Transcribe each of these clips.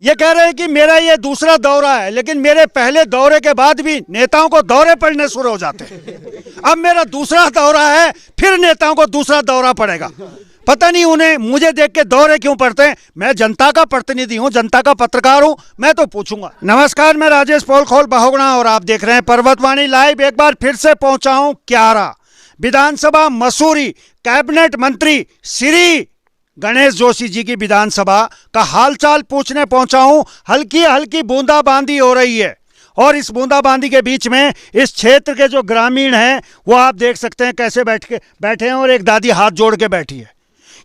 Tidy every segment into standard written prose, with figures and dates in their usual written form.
ये कह रहे हैं कि मेरा ये दूसरा दौरा है, लेकिन मेरे पहले दौरे के बाद भी नेताओं को दौरे पड़ने शुरू हो जाते हैं। अब मेरा दूसरा दौरा है, फिर नेताओं को दूसरा दौरा पड़ेगा। पता नहीं उन्हें मुझे देख के दौरे क्यों पड़ते हैं। मैं जनता का प्रतिनिधि हूं, जनता का पत्रकार हूं, मैं तो पूछूंगा। नमस्कार, मैं राजेश पोलखोल बहुगुणा और आप देख रहे हैं पर्वतवाणी लाइव। एक बार फिर से पहुंचा हूं क्यारा विधानसभा मसूरी। कैबिनेट मंत्री श्री गणेश जोशी जी की विधानसभा का हालचाल पूछने पहुंचा हूं। हल्की हल्की बूंदाबांदी हो रही है और इस बूंदाबांदी के बीच में इस क्षेत्र के जो ग्रामीण हैं वो आप देख सकते हैं कैसे बैठे हैं और एक दादी हाथ जोड़ के बैठी है।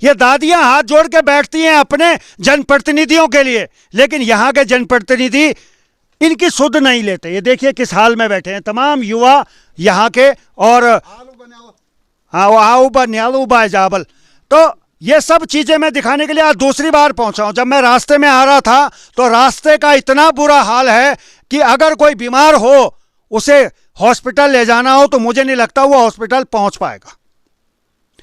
ये दादियां हाथ जोड़ के बैठती हैं अपने जनप्रतिनिधियों के लिए, लेकिन यहाँ के जनप्रतिनिधि इनकी सुध नहीं लेते। ये देखिए किस हाल में बैठे हैं तमाम युवा यहाँ के। और हाँ जाबल, तो ये सब चीजें मैं दिखाने के लिए आज दूसरी बार पहुंचा हूं। जब मैं रास्ते में आ रहा था तो रास्ते का इतना बुरा हाल है कि अगर कोई बीमार हो उसे हॉस्पिटल ले जाना हो तो मुझे नहीं लगता वो हॉस्पिटल पहुंच पाएगा।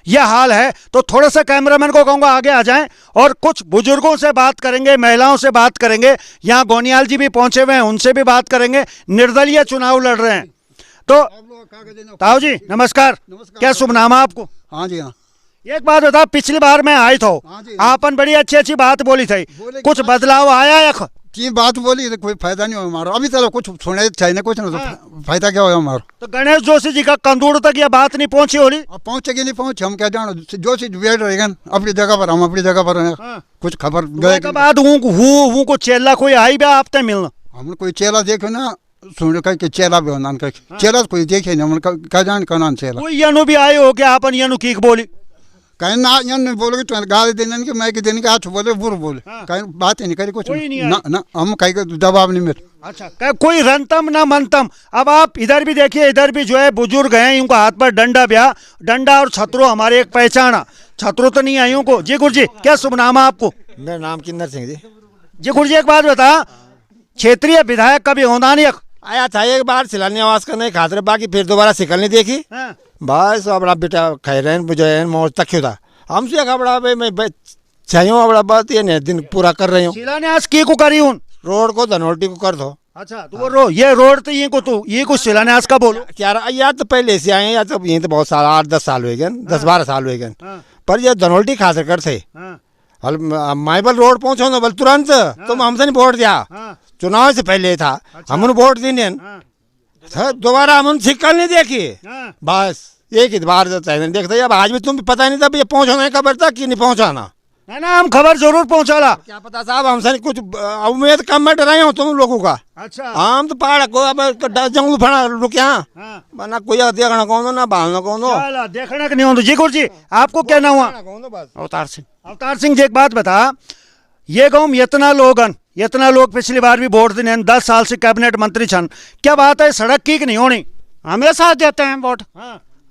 यह हाल है। तो थोड़ा सा कैमरामैन को कहूंगा आगे आ जाएं और कुछ बुजुर्गों से बात करेंगे, महिलाओं से बात करेंगे। यहाँ गोनियाल जी भी पहुंचे हुए हैं, उनसे भी बात करेंगे। निर्दलीय चुनाव लड़ रहे हैं। तो ताऊ जी नमस्कार, क्या शुभ नाम है आपको? हाँ जी हाँ। एक बात बता, पिछली बार मैं आई था आपन बड़ी अच्छी अच्छी बात बोली थी, कुछ बदलाव आया या? की बात बोली तो कोई फायदा नहीं हो हमारा। अभी तक कुछ सुने चाहिए कुछ ना, तो फायदा क्या हो हमारा? तो गणेश जोशी जी का कंदूर तक ये बात नहीं पहुंची होली? अब पहुंचेगी नहीं पहुंचे, हम क्या जानो। जोशी वेट रहेगा अपनी जगह पर, हम अपनी जगह पर हैं। कुछ खबर गए के बाद हूँ को चेला कोई आई बे आप मिलना? हमने कोई चेला देखो ना, सुन कह चेला भी होना चेला कोई देखे नहीं, हम क्या जान कहना चेला। कोई यनु भी आए हो क्या आपन यनु की बोली? कहीं ना यन बोलोगे तो गाली देने की, मैं के देने के हाथ बोले बुर बोले, कहीं बात ही नहीं करी कुछ ना, ना हम कहीं का जवाब नहीं मिले। अच्छा, कोई रंतम ना मनतम। अब आप इधर भी देखिए, इधर भी जो है बुजुर्ग हैं, इनको हाथ पर डंडा ब्या, डंडा और छतरो हमारे एक पहचाना। छतरो तो नहीं आई को। जी गुरु जी, क्या शुभ नाम है आपको? मेरा नाम किन्नर सिंह जी। जी गुरु जी, एक बात बता, क्षेत्रीय विधायक कभी होना नहीं आया था एक बार शिलान्यास करने खातिर, बाकी फिर दोबारा शिकल नहीं देखी। बस अपना बेटा खैरन बुझैन मोर तक था हमसे खबड़ा भाई मैं चाहिए अपना बात ये दिन पूरा कर रही हूँ। शिलान्यास की को करी हूँ रोड को धनोल्टी को कर दो। अच्छा, तो वो ये रोड तो ये को तू ये कुछ शिलान्यास का बोलो क्या या तो पहले से आए या तो यही तो बहुत साल 8-10 साल हुए गए, 10-12 साल हुए गए, पर ये धनोल्टी खातिर कर थे। माइबल रोड पहुंचो ना बल तुरंत तुम हमसे नहीं वोट दिया, चुनाव से पहले था। हमने वोट देने दोबारा हम शिकल नहीं देखी, बस एक ही बार देखते। अब आज भी तुम पता नहीं था ये पहुंचाना खबर तक कि नहीं पहुंचाना है ना। हम खबर जरूर पहुंचाला। क्या पता साहब, हमसे कुछ उम्मीद कम में डराए हो तुम लोगों का। अच्छा, हम तो पहाड़ को जंगल फड़ा रुक यहाँ ना कोई देखना कौन ना बालना कौन देखना नहीं हो। जी गुरु जी, आपको क्या नाम हुआ? अवतार सिंह। अवतार सिंह जी, एक बात बता, ये गाँव इतना लोग पिछली बार भी वोट देने 10 साल से कैबिनेट मंत्री छन, क्या बात है सड़क की नहीं होनी? हमेशा देते हैं वोट।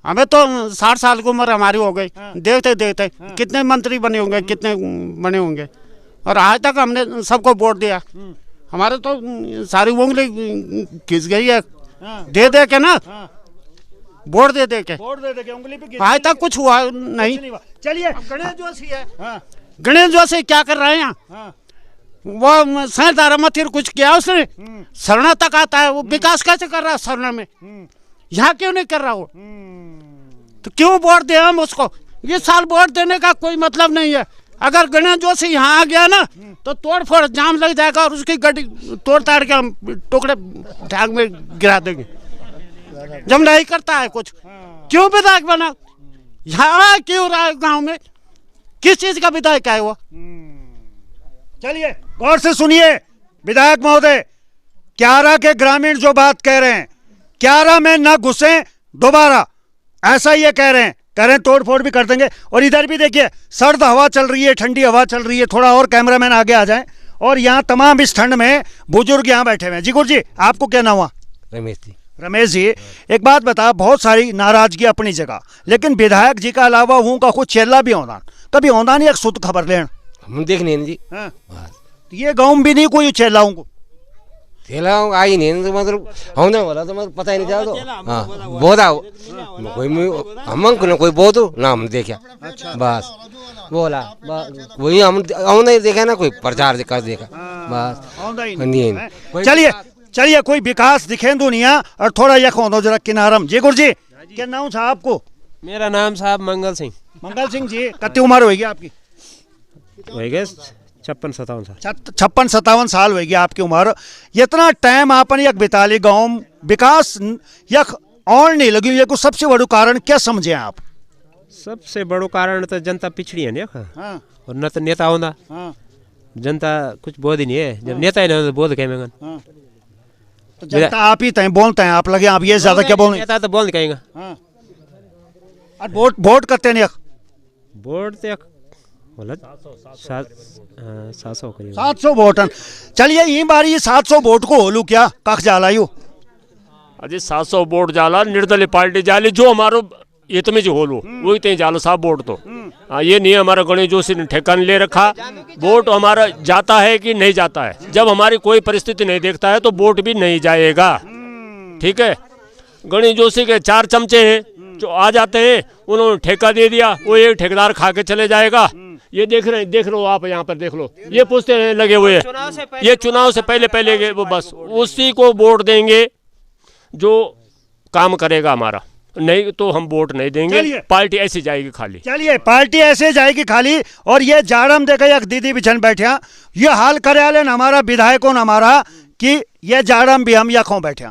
हमें तो 60 साल की उम्र हमारी हो गई, देखते देखते कितने मंत्री बने होंगे, कितने बने होंगे, और आज तक हमने सबको वोट दिया। हमारे तो सारी उंगली खिंच गई है दे दे के ना, वोट दे के उंगली पे आज तक कुछ हुआ नहीं। चलिए, गणेश जोशी है, गणेश जोशी क्या कर रहे हैं? वो सरदारा मत कुछ किया उसने? सरना तक आता है, वो विकास कैसे कर रहा है सरना में? यहाँ क्यों नहीं कर रहा वो? तो क्यों वोट दे हम उसको? ये साल वोट देने का कोई मतलब नहीं है। अगर गणेश जोशी यहाँ आ गया ना तो तोड़ फोड़ जाम लग जाएगा और उसकी गाड़ी तोड़ ताड़ के हम टुकड़े ढांग में गिरा देंगे। जब नहीं करता है कुछ, क्यों विधायक बना? यहाँ क्यों रहा है? गाँव में किस चीज का विधायक है वो? चलिए गौर से सुनिए विधायक महोदय, क्यारा के ग्रामीण जो बात कह रहे हैं, क्यारा में न घुसे दोबारा, ऐसा ये कह रहे हैं तोड़ फोड़ भी कर देंगे। और इधर भी देखिए सर्द हवा चल रही है, ठंडी हवा चल रही है। थोड़ा और कैमरामैन आगे आ जाएं। और यहाँ तमाम इस ठंड में बुजुर्ग यहाँ बैठे हुए हैं। जी गुरु जी, आपको क्या नाम हुआ? रमेश जी। रमेश जी, एक बात बता, बहुत सारी नाराजगी अपनी जगह, लेकिन विधायक जी का अलावा हूँ का कुछ चेला भी होना कभी होना नहीं, एक शुद्ध खबर लेना हम देखने जी। ये गाँव भी नहीं कोई चेला को खेला आई नहीं तो मतलब होने वाला तो मतलब पता ही नहीं चला तो हाँ बहुत आओ कोई हम कोई बहुत ना हम देखा बस बोला वही हम नहीं देखा ना कोई प्रचार कर देखा बस। चलिए कोई विकास दिखे दुनिया और थोड़ा यखो दो जरा किनारम। जी गुरु जी क्या नाम था आपको? मेरा नाम साहब मंगल सिंह। मंगल सिंह जी कितनी उम्र होगी आपकी? होगी 56-57 साल। 56-57 साल होगी आपकी उम्र। इतना टाइम आपन यक बिताली गाँव विकास यक और नहीं लगी, ये को सबसे बड़ो कारण क्या समझे आप? सबसे बड़ो कारण तो जनता पिछड़ी है ना। हाँ। और न तो नेता होता। हाँ। जनता कुछ बोध ही नहीं है, जब नेता ही नहीं तो बोध कहेंगे। हाँ। तो जनता आप ही तय बोलते हैं, आप लगे आप ये ज्यादा क्या बोलेंगे? नेता तो बोल कहेंगे। हाँ। और वोट करते नहीं? वोट तो बोला 700 करीब 700 वोट। चलिए ये बारी 700 वोट को होलू क्या कख जाला यू अजय 700 वोट जाला निर्दलीय पार्टी जाली जो हमारो ये तो में जो होलू वही ते जालो साहब वोट तो ये नहीं हमारा गणेश जोशी ने ठेका ले रखा। वोट हमारा जाता है कि नहीं जाता है, जब हमारी कोई परिस्थिति नहीं देखता है तो वोट भी नहीं जाएगा। ठीक है, गणेश जोशी के 4 चमचे हैं जो आ जाते हैं, उन्होंने ठेका दे दिया, वो एक ठेकेदार खा के चले जाएगा। ये देख रहे हैं, देख लो आप यहाँ पर देख लो, ये पूछते हैं लगे हुए ये चुनाव से पहले वो बस उसी को वोट देंगे जो काम करेगा हमारा, नहीं तो हम वोट नहीं देंगे। पार्टी ऐसी जाएगी खाली। चलिए पार्टी ऐसे जाएगी खाली। और ये जाड़म देखे एक दीदी बिछन बैठे ये हाल करे हमारा विधायकों हमारा कि ये जाड़म भी हम यखों बैठे।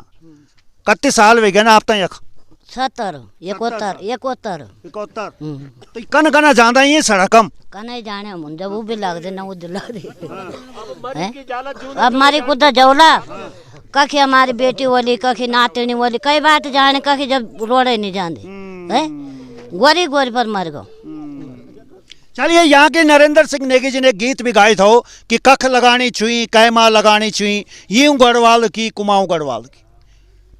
कितने साल वे गए ना आप तक? 71 तो कन कना जाना ही सड़कम कने जाने मुन जब वो भी लग दे ना वो लग दे। अब हमारी कुदा जौला कखी हमारी बेटी वाली कखी नातनी वाली कई बात जाने कखी जब रोड़े नहीं जाने हैं गोरी गोरी पर मर गो। चलिए यहाँ के नरेंद्र सिंह नेगी जी ने गीत भी गाया था कि कख लगानी छुई कैमा लगानी छुई यूं गढ़वाल की कुमाऊं गढ़वाल की।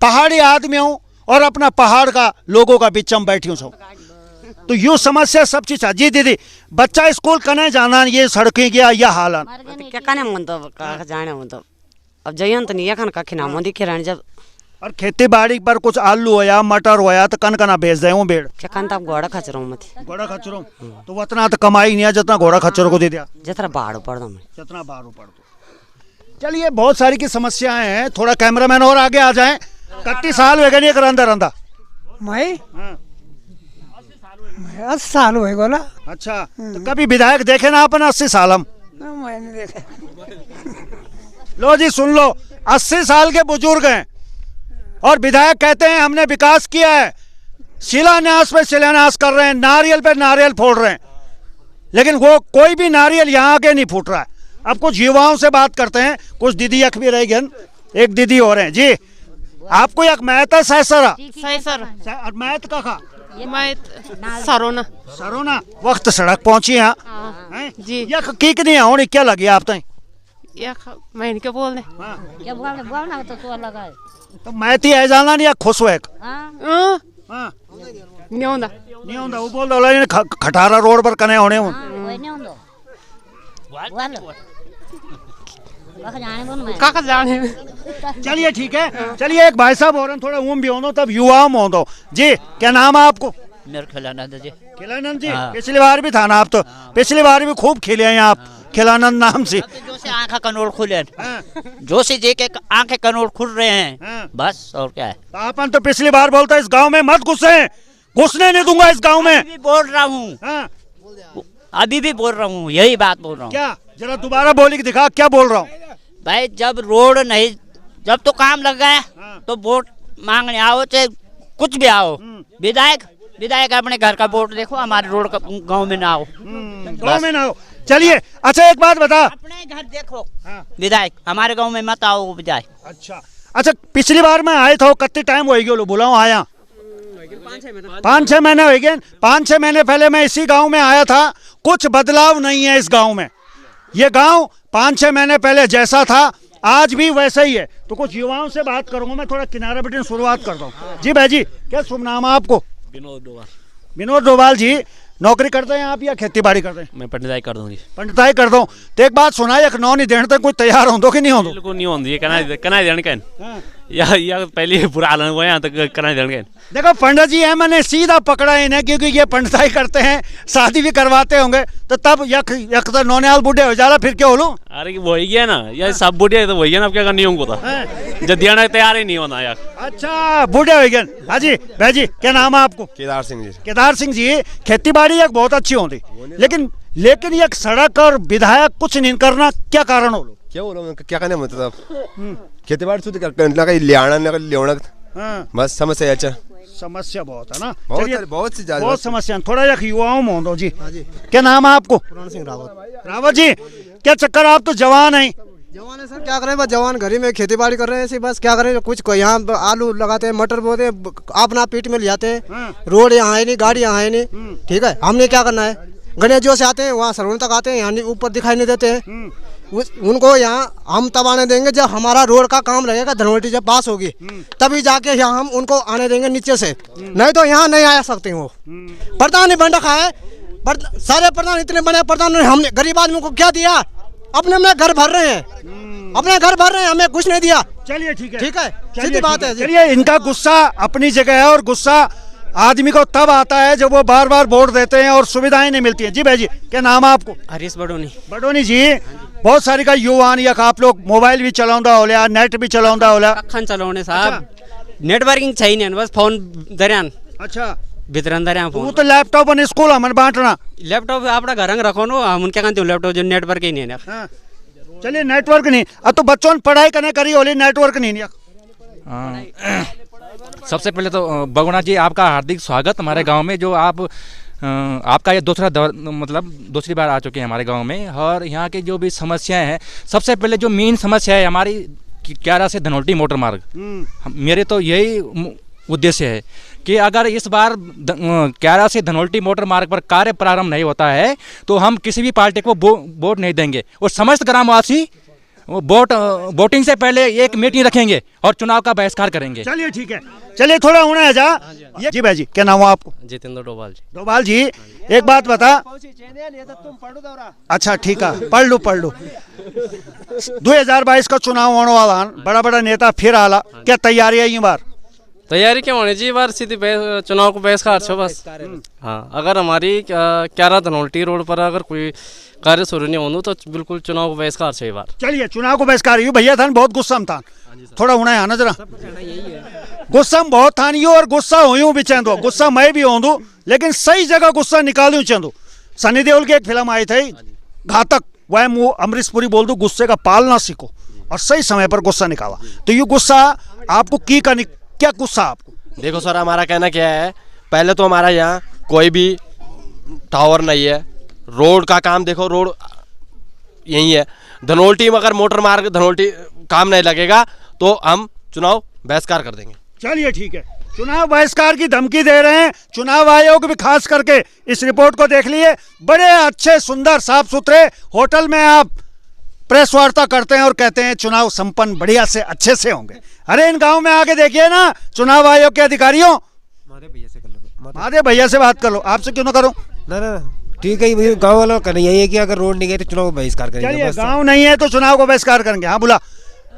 पहाड़ी आदमी हूँ और अपना पहाड़ का लोगों का बिचम बैठी हूँ, तो यू समस्या सब चीज। जी दीदी बच्चा स्कूल कने जाना ये सड़कें गया या हालान क्या कने मन तो जाने हो तो अब जयन तो नहीं है का खिना मोदी खिरान जब। और खेती बाड़ी पर कुछ आलू होया मटर होया तो कन कना बेच दे बेड़ क्या कन तब घोड़ा खचरो मत घोड़ा खचरो तो उतना तो कमाई नहीं है जितना घोड़ा खच्चरों को दे दिया, जितना बाढ़ पड़ दो जितना बाढ़ पड़ दो। चलिए बहुत सारी की समस्याएं हैं, थोड़ा कैमरामैन और आगे आ जाए। 31 साल हो गए नहीं अंदर अंदर मैं 80 साल हुए गोला। अच्छा तो कभी विधायक देखे ना अपन 80 साल? हम मैंने देखा। लो जी सुन लो, 80 साल के बुजुर्ग हैं और विधायक कहते हैं हमने विकास किया है, शिलान्यास पे शिलान्यास कर रहे हैं, नारियल पे नारियल फोड़ रहे हैं, लेकिन वो कोई भी नारियल यहाँ आके नहीं फूट रहा है। अब कुछ युवाओं से बात करते हैं, कुछ दीदी यख भी रह गए, एक दीदी हो रहे हैं। जी आपको एक मैत है सैसरा और मैत का खा सरोना सरोना वक्त सड़क पहुंची यहाँ जी यख की नहीं होनी क्या लगी आप तक? मैं क्या बोलने क्या बोलना तो लगा है तो मैती है जाना नहीं खुश हुए नहीं होता वो बोल दो खटारा रोड पर कने होने काका जाने। चलिए ठीक है, चलिए एक भाई साहब और थोड़ा ऊम भी हो तब युवा हो दो। जी क्या नाम है आपको? मेरा खिलानंद जी। खिलानंद जी पिछली बार भी था ना आप? तो पिछली बार भी खूब खेले हैं आप खिलानंद नाम से। जोशी आंखें कनोड़ खुले जोशी जी के आंखें कनोड़ खुल रहे हैं बस और क्या है। तो अपन तो पिछली बार बोलता इस गांव में मत घुसे, घुसने नहीं दूंगा इस गांव में। अभी बोल रहा हूँ अभी भी बोल रहा हूँ यही बात बोल रहा हूँ। क्या जरा दोबारा बोली कि दिखा क्या बोल रहा हूँ? भाई जब रोड नहीं जब तो काम लग गया तो वोट मांगने आओ चाहे कुछ भी आओ, विधायक अपने घर का वोट देखो, हमारे रोड का गांव में ना आओ, गांव में ना आओ। चलिए अच्छा एक बात बता, अपने घर देखो विधायक, हमारे गांव में मत आओ बजाय। अच्छा पिछली बार मैं आए था कितने टाइम हो गया बुलाओ आया? 5-6 महीने हो गए। 5-6 महीने पहले मैं इसी गांव में आया था, कुछ बदलाव नहीं है इस गांव में। ये गांव 5-6 महीने पहले जैसा था आज भी वैसा ही है। तो कुछ युवाओं से बात करूंगा, मैं थोड़ा किनारे बैठे शुरुआत करता हूँ। जी भाई जी क्या शुभ नाम है आपको? विनोद डोभाल। विनोद डोभाल जी नौकरी करते हैं आप या खेती बाड़ी करते हैं? मैं पंडिताई कर दूंगी। पंडिताई कर दो तो एक बात सुना, एक नौ नहीं देने तक कोई तैयार हो दो कि नहीं हो? बिल्कुल नहीं होती है, कना देने का या पहले बुरा हाल हुआ यहाँ तक कना देने का। देखो पंडित जी है, मैंने सीधा पकड़ा इन्हें क्योंकि ये पंडिताई करते हैं, शादी भी करवाते होंगे, तो तब यक तो नौनियाल बूढ़े हो जाला, फिर क्या हो लूं? अरे वही गया ना यार, सब बूढ़े तो वही है ना, अब क्या करनी होंगे तो जब देना तैयार ही नहीं होना यार। अच्छा बूढ़े हो गए। हाँ जी भाई जी, क्या नाम है आपको? केदार सिंह जी। केदार सिंह जी, खेती बाड़ी एक बहुत अच्छी होती, लेकिन ये सड़क और विधायक कुछ नहीं करना, क्या कारण हो? क्या बोलो, क्या करने मतलब खेती बाड़ी शुद्ध करना, कहीं ले बस समस्या। अच्छा समस्या बहुत है ना, बहुत सी ज्यादा बहुत समस्या। थोड़ा युवाओं में हो जी, क्या नाम है आपको? सिंह रावत। रावत जी, क्या चक्कर, आप तो जवान हैं। जवान है सर, क्या करें, बस जवान घर में खेती बाड़ी कर रहे हैं, बस क्या करें, कुछ यहाँ आलू लगाते हैं, मटर बोते हैं, अपना पीठ में ले जाते हैं, रोड यहाँ है नहीं, गाड़ी यहाँ है नहीं, ठीक है, हमने क्या करना है, गणेश जो से आते हैं वहाँ सरवण तक आते हैं, यहाँ ऊपर दिखाई नहीं देते हैं, उनको यहाँ हम तब आने देंगे जब हमारा रोड का काम रहेगा, धनवल्टी जब पास होगी तभी जाके यहाँ हम उनको आने देंगे नीचे से, नहीं तो यहाँ नहीं आ सकते वो। प्रधान ने बन रखा है, सारे प्रधान इतने बने प्रधान ने, हमने गरीब आदमी को क्या दिया? अपने में घर भर रहे हैं, अपने घर भर रहे हैं, हमें कुछ नहीं दिया। चलिए ठीक है, ठीक है, सीधी बात है। चलिए, इनका गुस्सा अपनी जगह है, और गुस्सा आदमी को तब आता है जब वो बार बार वोट देते हैं और सुविधाएं नहीं मिलती हैं। जी भाई जी, क्या नाम है आपको? हरीश बडोनी। बडोनी जी, बहुत सारी का युवान या आप लोग मोबाइल भी चलाਉਂदा होला, नेट भी चलाਉਂदा होला? अखन चलाउने साहब, नेटवर्किंग छैन, बस फोन दरियान। अच्छा भित्रन दरिया फोन। वो तो लैपटॉप और स्कूल हमन बांटना, लैपटॉप आपड़ा घर में रखो नो, हम क्या कहते हो लैपटॉप जो नेटवर्क ही नहीं है। चलिए नेटवर्क नहीं, अब तो बच्चों ने पढ़ाई करने करी होली, नेटवर्क नहीं। सबसे पहले तो बगुना जी आपका हार्दिक स्वागत हमारे गांव में, जो आपका ये दूसरी बार आ चुके हैं हमारे गांव में, और यहाँ की जो भी समस्याएं हैं, सबसे पहले जो मेन समस्या है हमारी क्यारा से धनोल्टी मोटर मार्ग, मेरे तो यही उद्देश्य है कि अगर इस बार क्यारा से धनोल्टी मोटर मार्ग पर कार्य प्रारंभ नहीं होता है तो हम किसी भी पार्टी को वोट नहीं देंगे, और समस्त ग्रामवासी वोटिंग से पहले एक मीटिंग रखेंगे और चुनाव का बहिष्कार करेंगे। चलिए ठीक है, चलिए थोड़ा होना है जा। जी भाई जी, क्या नाम है आपको? जितेंद्र डोभाल जी। डोभाल जी, एक बात बता। अच्छा ठीक है, पढ़ लो। 2022 का चुनाव होने वाला, बड़ा बड़ा नेता फिर आला, क्या तैयारी है? ये बार तैयारी क्या होनी चाहिए, बार सीधी चुनाव को बहिष्कार छो बस। हाँ, अगर हमारी क्यारा धनोल्टी रोड पर अगर कोई कार्य शुरू नहीं होने तो बिल्कुल चुनाव को बहिष्कार चाहिए बार। चलिए चुनाव को बहिष्कार। यू भैया था बहुत गुस्सा में था, थोड़ा होना है ना जरा, गुस्सा में बहुत था यो, और गुस्सा हो भी चाहूँ, गुस्सा मैं भी हूँ, लेकिन सही जगह गुस्सा निकालू चाहूँ। सनी देओल की एक फिल्म आई थी घातक, वह मुँह अमरीश पुरी बोल दूँ, गुस्से का पालना सीखो और सही समय पर गुस्सा निकाला। तो ये गुस्सा आपको क्या गुस्सा आपको? देखो सर, हमारा कहना क्या है, पहले तो हमारा यहाँ कोई भी टावर नहीं है, रोड का काम देखो, रोड यही है, धनोल्टी में अगर मोटर मार्ग धनोल्टी काम नहीं लगेगा तो हम चुनाव बहिष्कार कर देंगे। चलिए ठीक है, चुनाव बहिष्कार की धमकी दे रहे हैं। चुनाव आयोग भी खास करके इस रिपोर्ट को देख लिए, बड़े अच्छे सुंदर साफ सुथरे होटल में आप प्रेस वार्ता करते हैं और कहते हैं चुनाव संपन्न बढ़िया से अच्छे से होंगे। अरे इन गांव में आके देखिए ना चुनाव आयोग के अधिकारियों, महादेव भैया से बात कर लो, आपसे क्यों ना करो? ना ठीक है, गांव वालों का यही है कि अगर रोड नहीं गए तो चुनाव को बहिष्कार करेंगे। गांव नहीं है तो चुनाव को बहिष्कार करेंगे। हाँ बोला,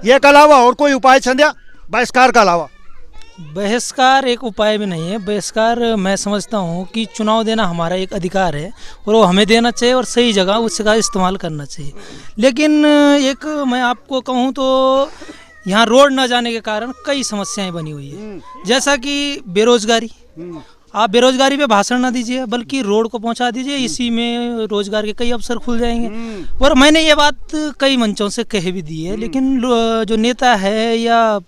ये के अलावा और कोई उपाय संध्या बहिष्कार का अलावा? बहिष्कार एक उपाय भी नहीं है। बहिष्कार मैं समझता हूँ कि चुनाव देना हमारा एक अधिकार है और वो हमें देना चाहिए और सही जगह उसका इस्तेमाल करना चाहिए। लेकिन एक मैं आपको कहूँ तो यहाँ रोड न जाने के कारण कई समस्याएं बनी हुई है, जैसा कि बेरोजगारी। आप बेरोजगारी पे भाषण न दीजिए बल्कि रोड को पहुंचा दीजिए, इसी में रोजगार के कई अवसर खुल जाएंगे। और मैंने ये बात कई मंचों से कह भी दी है, लेकिन जो नेता है या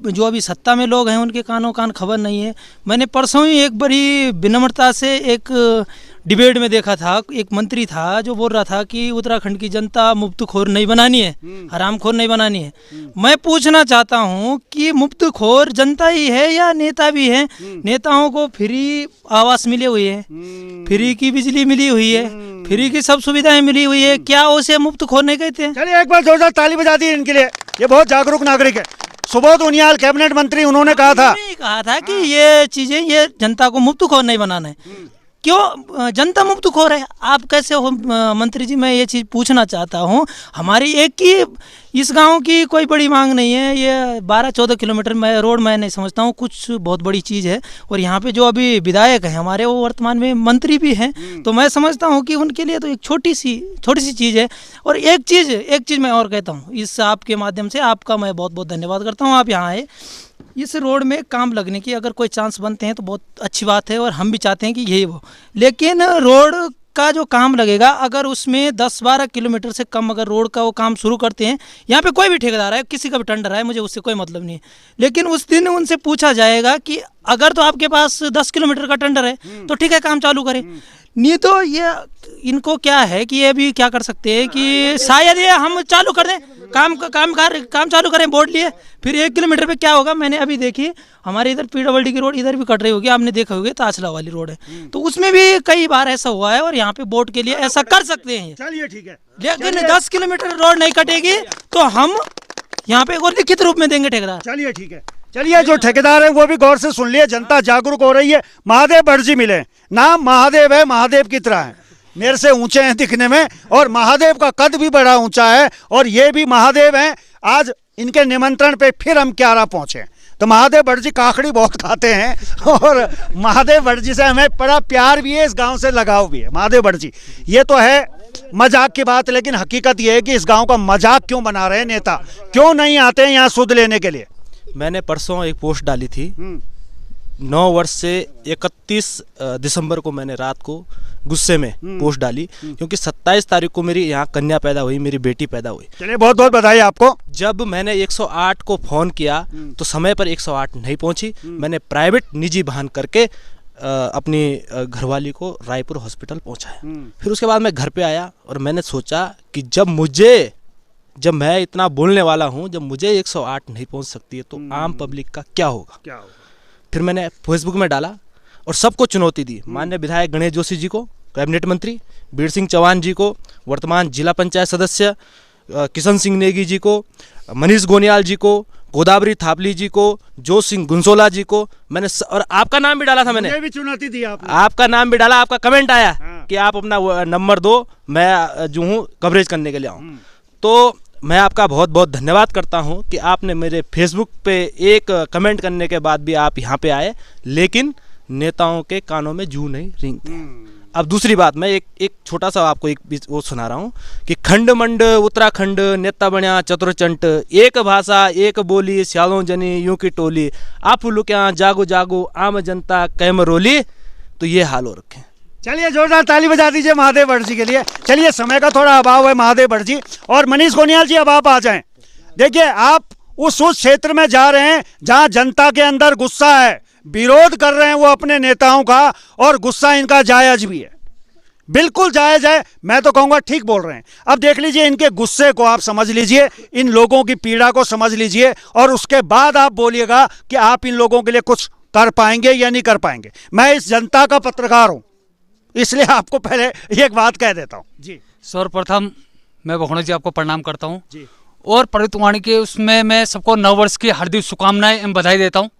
जो अभी सत्ता में लोग हैं उनके कानों कान खबर नहीं है। मैंने परसों ही एक बड़ी विनम्रता से एक डिबेट में देखा था, एक मंत्री था जो बोल रहा था कि उत्तराखंड की जनता मुफ्तखोर नहीं बनानी है, हरामखोर नहीं बनानी है। मैं पूछना चाहता हूं कि मुफ्तखोर जनता ही है या नेता भी है? नेताओं को फ्री आवास मिले हुए है, फ्री की बिजली मिली हुई है, फ्री की सब सुविधाएं मिली हुई है, क्या उसे मुफ्तखोर नहीं कहते हैं? चलिए एक बार जोरदार ताली बजा दी इनके लिए, ये बहुत जागरूक नागरिक है। सुबोध उनियाल कैबिनेट मंत्री, उन्होंने कहा था कि ये चीजें ये जनता को मुफ्तखोर नहीं बनाना है। क्यों जनता मुक्त खो रहे? आप कैसे हो मंत्री जी? मैं ये चीज़ पूछना चाहता हूँ। हमारी एक ही इस गांव की कोई बड़ी मांग नहीं है, ये 12-14 किलोमीटर में रोड मैं नहीं समझता हूँ कुछ बहुत बड़ी चीज़ है। और यहाँ पे जो अभी विधायक हैं हमारे, वो वर्तमान में मंत्री भी हैं, तो मैं समझता हूँ कि उनके लिए तो एक छोटी सी चीज़ है। और एक चीज़ मैं और कहता हूँ, इस आपके माध्यम से आपका मैं बहुत बहुत धन्यवाद करता हूँ। आप यहाँ आए, इस रोड में काम लगने की अगर कोई चांस बनते हैं तो बहुत अच्छी बात है, और हम भी चाहते हैं कि यही वो। लेकिन रोड का जो काम लगेगा, अगर उसमें 10-12 किलोमीटर से कम अगर रोड का वो काम शुरू करते हैं, यहाँ पे कोई भी ठेकेदार है, किसी का भी टेंडर है, मुझे उससे कोई मतलब नहीं है, लेकिन उस दिन उनसे पूछा जाएगा कि अगर तो आपके पास 10 किलोमीटर का टेंडर है तो ठीक है काम चालू करें। नहीं तो ये इनको क्या है कि ये भी क्या कर सकते हैं कि शायद ये हम चालू कर दें, काम चालू करें, बोर्ड लिए, फिर 1 किलोमीटर पे क्या होगा। मैंने अभी देखी हमारे इधर PWD की रोड इधर भी कट रही होगी, आपने देखा होगा, ताजला वाली रोड है, तो उसमें भी कई बार ऐसा हुआ है, और यहाँ पे बोर्ड के लिए ऐसा कर सकते हैं। चलिए ठीक है, लेकिन 10 किलोमीटर रोड नहीं कटेगी तो हम यहाँ पे और लिखित रूप में देंगे ठेकेदार। चलिए ठीक है, चलिए जो ठेकेदार है वो भी गौर से सुन लिए, जनता जागरूक हो रही है। महादेव भटजी मिले, नाम महादेव है, महादेव की तरह है, मेरे से ऊंचे हैं दिखने में, और महादेव का कद भी बड़ा ऊंचा है, और ये भी महादेव हैं। आज इनके निमंत्रण पे फिर हम क्यारा पहुंचे, तो महादेव भटजी काकड़ी बहुत खाते हैं, और महादेव भटजी से हमें बड़ा प्यार भी है, इस गांव से लगाव भी है। महादेव भटजी, ये तो है मजाक की बात, लेकिन हकीकत ये है कि इस गांव का मजाक क्यों बना रहे हैं नेता, क्यों नहीं आते हैं यहाँ सुध लेने के लिए? मैंने परसों एक पोस्ट डाली थी, 9 वर्ष से 31 दिसंबर को मैंने रात को गुस्से में पोस्ट डाली, क्योंकि 27 तारीख को मेरी यहाँ कन्या पैदा हुई, मेरी बेटी पैदा हुई। चलिए बहुत बहुत बधाई आपको। जब मैंने 108 को फ़ोन किया तो समय पर 108 नहीं पहुंची, मैंने प्राइवेट निजी वाहन करके अपनी घरवाली को रायपुर हॉस्पिटल पहुंचाया। फिर उसके बाद मैं घर पे आया और मैंने सोचा कि जब मैं इतना बोलने वाला हूं, जब मुझे 108 नहीं पहुंच सकती है तो आम पब्लिक का क्या होगा। फिर मैंने फेसबुक में डाला और सबको चुनौती दी, माननीय विधायक गणेश जोशी जी को, कैबिनेट मंत्री वीर सिंह चौहान जी को, वर्तमान जिला पंचायत सदस्य किशन सिंह नेगी जी को, मनीष गोनियाल जी को, गोदावरी थापली जी को, जोश सिंह गुंसोला जी को, मैंने और आपका नाम भी डाला था। मैंने भी चुनौती दी आपने। आपका नाम भी डाला, आपका कमेंट आया कि आप अपना नंबर दो, मैं जो हूँ कवरेज करने के लिए आऊँ। तो मैं आपका बहुत बहुत धन्यवाद करता हूं कि आपने मेरे फेसबुक पे एक कमेंट करने के बाद भी आप यहां पे आए, लेकिन नेताओं के कानों में जू नहीं रेंगते। अब दूसरी बात, मैं एक छोटा सा आपको एक वो सुना रहा हूं कि खंड मंड उत्तराखंड नेता बण्या चतुरचंट, एक भाषा एक बोली स्यालों जनी यूं की टोली, आप लुक्या जागो जागो आम जनता कैमरोली। तो ये हाल हो रखे। चलिए जोरदार ताली बजा दीजिए महादेव भट्ट जी के लिए। चलिए समय का थोड़ा अभाव है महादेव भट्ट जी, और मनीष गोनियाल जी अब आप आ जाएं। देखिए आप उस क्षेत्र में जा रहे हैं जहां जनता के अंदर गुस्सा है, विरोध कर रहे हैं वो अपने नेताओं का, और गुस्सा इनका जायज भी है, बिल्कुल जायज है। मैं तो कहूँगा ठीक बोल रहे हैं। अब देख लीजिए इनके गुस्से को आप समझ लीजिए, इन लोगों की पीड़ा को समझ लीजिए, और उसके बाद आप बोलिएगा कि आप इन लोगों के लिए कुछ कर पाएंगे या नहीं कर पाएंगे। मैं इस जनता का पत्रकार हूँ, इसलिए आपको पहले एक बात कह देता हूँ जी। सर्वप्रथम मैं भगोना जी आपको प्रणाम करता हूँ, और परितवाणी के उसमें मैं सबको 9 वर्ष की हार्दिक शुभकामनाएं एवं बधाई देता हूँ।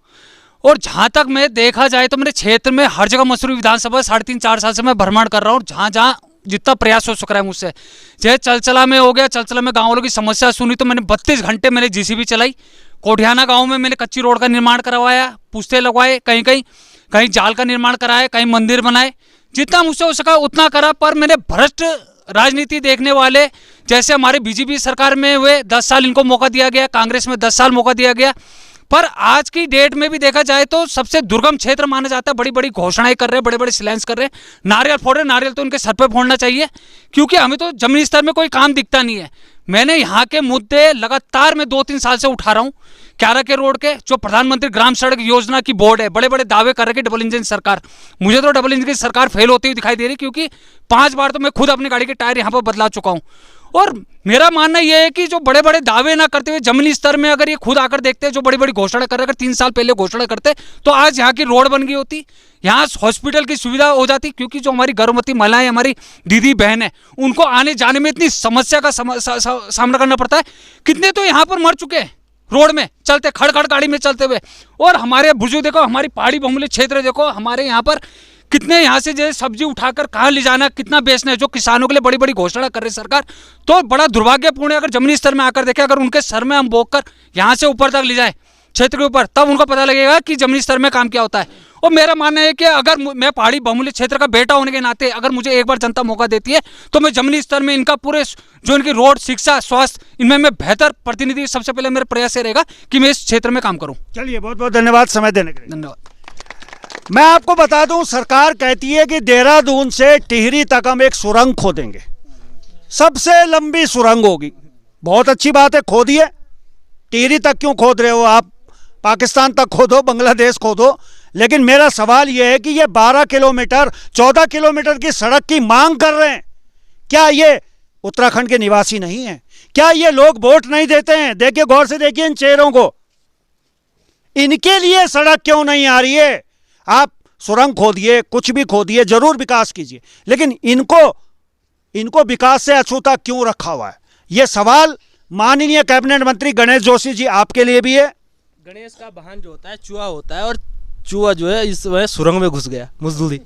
और जहाँ तक मैं देखा जाए तो मेरे क्षेत्र में हर जगह मसूरी विधानसभा 3.5-4 साल से मैं भ्रमण कर रहा हूँ, जहाँ जहाँ जितना प्रयास हो सक रहा है मुझसे। चाहे चलचला में हो गया, चलचला में गाँव वालों की समस्या सुनी तो मैंने 32 घंटे मैंने JCB चलाई। कोठियाना गाँव में मैंने कच्ची रोड का निर्माण करवाया, पुश्ते लगवाए, कहीं जाल का निर्माण कराया, कहीं मंदिर बनाए, जितना मुझसे हो सका उतना करा। पर मैंने भ्रष्ट राजनीति देखने वाले, जैसे हमारे BJP सरकार में हुए 10 साल इनको मौका दिया गया, कांग्रेस में 10 साल मौका दिया गया, पर आज की डेट में भी देखा जाए तो सबसे दुर्गम क्षेत्र माना जाता है। बड़ी बड़ी घोषणाएं कर रहे हैं, बड़े बड़े शिलान्यास कर रहे हैं, नारियल फोड़ रहे, नारियल तो उनके सर पे फोड़ना चाहिए, क्योंकि हमें तो जमीनी स्तर में कोई काम दिखता नहीं है। मैंने यहाँ के मुद्दे लगातार मैं 2-3 साल से उठा रहा हूँ। क्यारा के रोड के जो प्रधानमंत्री ग्राम सड़क योजना की बोर्ड है, बड़े बड़े दावे कर रहे कि डबल इंजन सरकार, मुझे तो डबल इंजन की सरकार फेल होती हुई दिखाई दे रही, क्योंकि 5 बार तो मैं खुद अपनी गाड़ी के टायर यहाँ पर बदला चुका हूँ। और मेरा मानना यह है कि जो बड़े बड़े दावे ना करते हुए जमीनी स्तर में अगर ये खुद आकर देखते हैं, जो बड़ी बड़ी घोषणा कर रहे, अगर 3 साल पहले घोषणा करते तो आज यहाँ की रोड बन गई होती, यहाँ हॉस्पिटल की सुविधा हो जाती, क्योंकि जो हमारी गर्भवती महिलाएं, हमारी दीदी बहन है, उनको आने जाने में इतनी समस्या का सामना करना पड़ता है। कितने तो यहाँ पर मर चुके हैं रोड में चलते, खड़ गाड़ी में चलते हुए। और हमारे बुजुर्ग देखो, हमारी पहाड़ी बहुमूल्य क्षेत्र देखो, हमारे यहाँ पर कितने यहाँ से जो सब्जी उठाकर कहाँ ले जाना, कितना बेचना है, जो किसानों के लिए बड़ी बड़ी घोषणा कर रही सरकार। तो बड़ा दुर्भाग्यपूर्ण है अगर जमीनी स्तर में आकर देखें, अगर उनके सर में हम बोक कर यहाँ से ऊपर तक ले जाए क्षेत्र के ऊपर, तब उनको पता लगेगा कि जमीनी स्तर में काम क्या होता है। और मेरा मानना है कि अगर मैं पहाड़ी बहुमूल्य क्षेत्र का बेटा होने के नाते अगर मुझे एक बार जनता मौका देती है तो मैं जमीनी स्तर में इनका पूरे जो इनकी रोड, शिक्षा, स्वास्थ्य, इनमें मैं बेहतर प्रतिनिधि, सबसे पहले मेरा प्रयास ये रहेगा कि मैं इस क्षेत्र में काम करूं। चलिए, बहुत बहुत धन्यवाद समय देने के लिए। धन्यवाद। मैं आपको बता दूं, सरकार कहती है कि देहरादून से टिहरी तक हम एक सुरंग खोदेंगे, सबसे लंबी सुरंग होगी। बहुत अच्छी बात है, खोदिए। टिहरी तक क्यों खोद रहे हो आप? पाकिस्तान तक खोदो, बांग्लादेश खोदो। लेकिन मेरा सवाल यह है कि ये 12 किलोमीटर 14 किलोमीटर की सड़क की मांग कर रहे हैं, क्या ये उत्तराखंड के निवासी नहीं हैं? क्या ये लोग वोट नहीं देते हैं? देखिए, गौर से देखिए इन चेहरों को। इनके लिए सड़क क्यों नहीं आ रही है? आप सुरंग खोदिए, कुछ भी खोदिए, जरूर विकास कीजिए, लेकिन इनको विकास से अछूता क्यों रखा हुआ है? यह सवाल माननीय कैबिनेट मंत्री गणेश जोशी जी आपके लिए भी है। गणेश का वाहन जो होता है चूहा होता है, और चूहा जो है इस वह सुरंग में घुस गया, मजदूरी।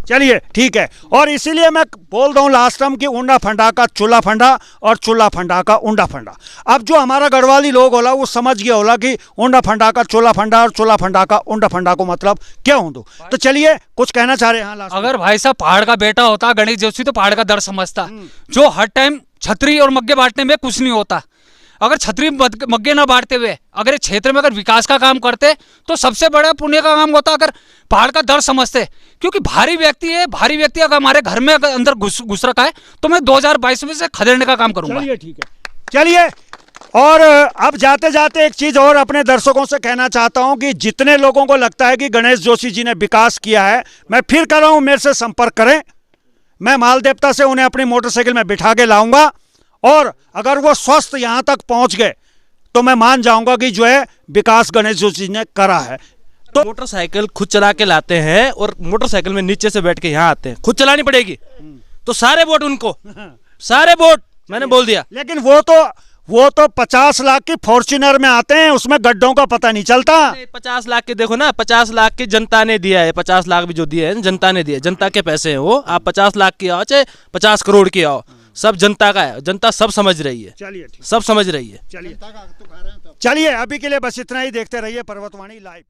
चलिए, ठीक है। और इसीलिए मैं बोल रहा हूं लास्ट टाइम कि ऊंडा फंडा का चूल्हा फंडा और चूल्हा फंडा का ऊंडा फंडा। अब जो हमारा गढ़वाली लोग होला वो समझ गया होला कि ऊंडा फंडा का चूल्हा फंडा और चूल्हा फंडा का ऊंडा फंडा को मतलब क्या हो। तो चलिए, कुछ कहना चाह रहे हैं? हाँ, अगर भाई साहब पहाड़ का बेटा होता गणेश जोशी तो पहाड़ का दर्द समझता, जो हर टाइम छतरी और मग्गे बांटने में कुछ नहीं होता। अगर छतरी मग्गे ना बांटते हुए अगर इस क्षेत्र में अगर विकास का काम करते तो सबसे बड़ा पुण्य का काम होता अगर पहाड़ का दर्द समझते। क्योंकि भारी व्यक्ति है, भारी व्यक्ति अगर हमारे घर में अगर अंदर घुस रखा है तो मैं 2022 में से खदेड़ने का काम करूंगा। चलिए, ठीक है। चलिए, और अब जाते जाते एक चीज और अपने दर्शकों से कहना चाहता हूं कि जितने लोगों को लगता है कि गणेश जोशी जी ने विकास किया है, मैं फिर कर रहा हूं, मेरे से संपर्क करें। मैं मालदेवता से उन्हें अपनी मोटरसाइकिल में बिठा के लाऊंगा, और अगर वो स्वस्थ यहां तक पहुंच गए तो मैं मान जाऊंगा कि जो है विकास गणेश जोशी ने करा है। तो मोटरसाइकिल खुद चला के लाते हैं और मोटरसाइकिल में नीचे से बैठ के यहाँ आते हैं, खुद चलानी पड़ेगी तो सारे वोट उनको, सारे वोट मैंने बोल दिया। लेकिन वो तो 50 लाख की फॉर्च्यूनर में आते हैं, उसमें गड्ढों का पता नहीं चलता। 50 लाख के देखो ना, 50 लाख की जनता ने दिया है, 50 लाख भी जो दिए हैं जनता ने दिए, जनता के पैसे हैं वो। आप 50 लाख की आओ चाहे 50 करोड़ की आओ, सब जनता का है, जनता सब समझ रही है। चलिए, सब समझ रही है। चलिए, अभी के लिए बस इतना ही। देखते रहिए पर्वतवाणी लाइव।